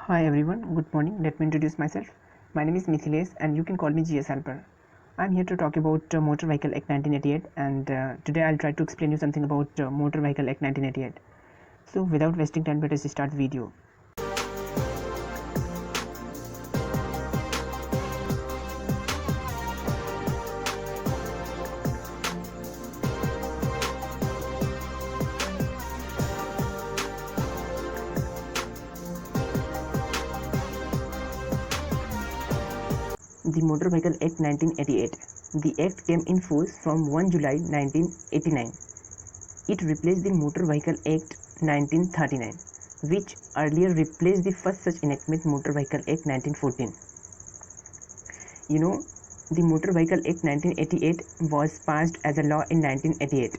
Hi everyone, good morning. Let me introduce myself. My name is Mithilesh and you can call me GS Helper. I'm here to talk about Motor Vehicle Act 1988 and today I'll try to explain you something about Motor Vehicle Act 1988. So without wasting time, let us start the video. The Motor Vehicle Act 1988. The Act came in force from 1 July 1989. It replaced the Motor Vehicle Act 1939, which earlier replaced the first such enactment, Motor Vehicle Act 1914. You know, the Motor Vehicle Act 1988 was passed as a law in 1988,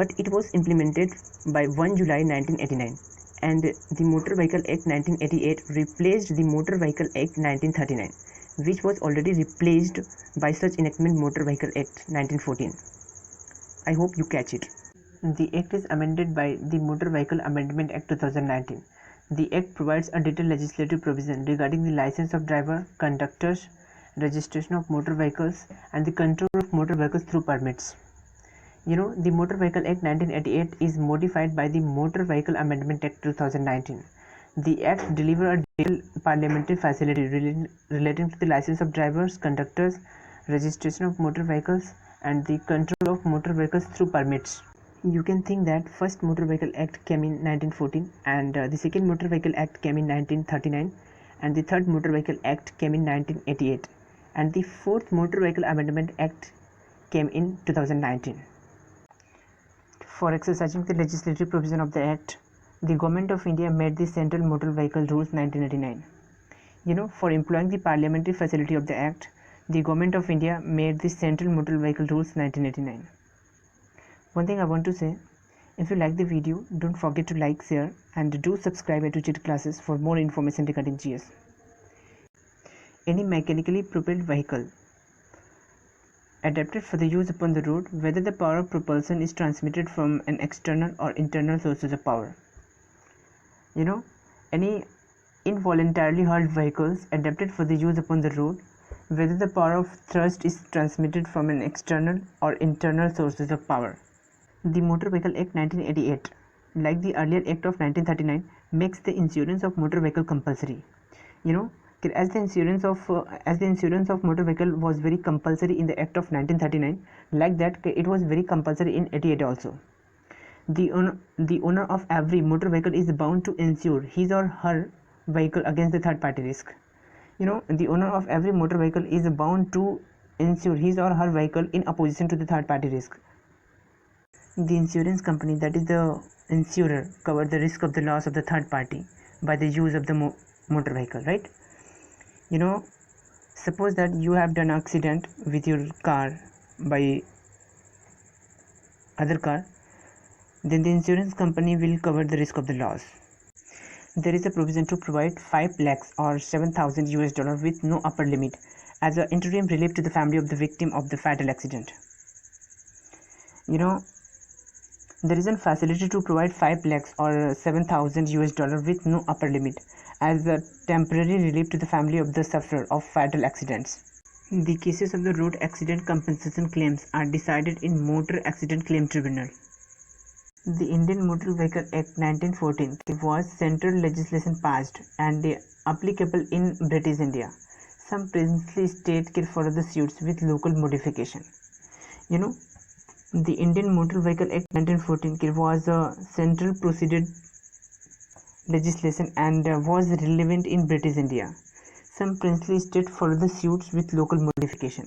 but it was implemented by 1 July 1989, and the Motor Vehicle Act 1988 replaced the Motor Vehicle Act 1939, which was already replaced by such enactment, Motor Vehicle Act 1914. I hope you catch it. The Act is amended by the Motor Vehicle Amendment Act 2019. The Act provides a detailed legislative provision regarding the license of driver, conductors, registration of motor vehicles, and the control of motor vehicles through permits. The Motor Vehicle Act 1988 is modified by the Motor Vehicle Amendment Act 2019. The Act delivers a detailed parliamentary facility relating to the license of drivers, conductors, registration of motor vehicles, and the control of motor vehicles through permits. You can think that first Motor Vehicle Act came in 1914 and the second Motor Vehicle Act came in 1939 and the third Motor Vehicle Act came in 1988 and the fourth Motor Vehicle Amendment Act came in 2019. For exercising the legislative provision of the Act, the Government of India made the Central Motor Vehicle Rules 1989. For employing the parliamentary facility of the Act, the Government of India made the Central Motor Vehicle Rules 1989. One thing I want to say, if you like the video, don't forget to like, share and do subscribe to JIT classes for more information regarding GS. Any mechanically propelled vehicle adapted for the use upon the road, whether the power of propulsion is transmitted from an external or internal sources of power. Any involuntarily hauled vehicles adapted for the use upon the road, whether the power of thrust is transmitted from an external or internal sources of power. The Motor Vehicle Act 1988, like the earlier Act of 1939, makes the insurance of motor vehicle compulsory. As the insurance of motor vehicle was very compulsory in the Act of 1939, like that it was very compulsory in 88 also. The owner of every motor vehicle is bound to insure his or her vehicle against the third party risk. The owner of every motor vehicle is bound to insure his or her vehicle in opposition to the third party risk. The insurance company, that is the insurer, covers the risk of the loss of the third party by the use of the motor vehicle, right? Suppose that you have done accident with your car by other car, then the insurance company will cover the risk of the loss. There is a provision to provide 5 lakhs or $7,000 with no upper limit as an interim relief to the family of the victim of the fatal accident. There is a facility to provide 5 lakhs or $7,000 with no upper limit as a temporary relief to the family of the sufferer of fatal accidents. The cases of the road accident compensation claims are decided in Motor Accident Claim Tribunal. The Indian Motor Vehicle Act 1914 was central legislation passed and applicable in British India. Some princely states can follow the suits with local modification. The Indian Motor Vehicle Act 1914 was a central proceeded legislation and was relevant in British India. Some princely states follow the suits with local modification.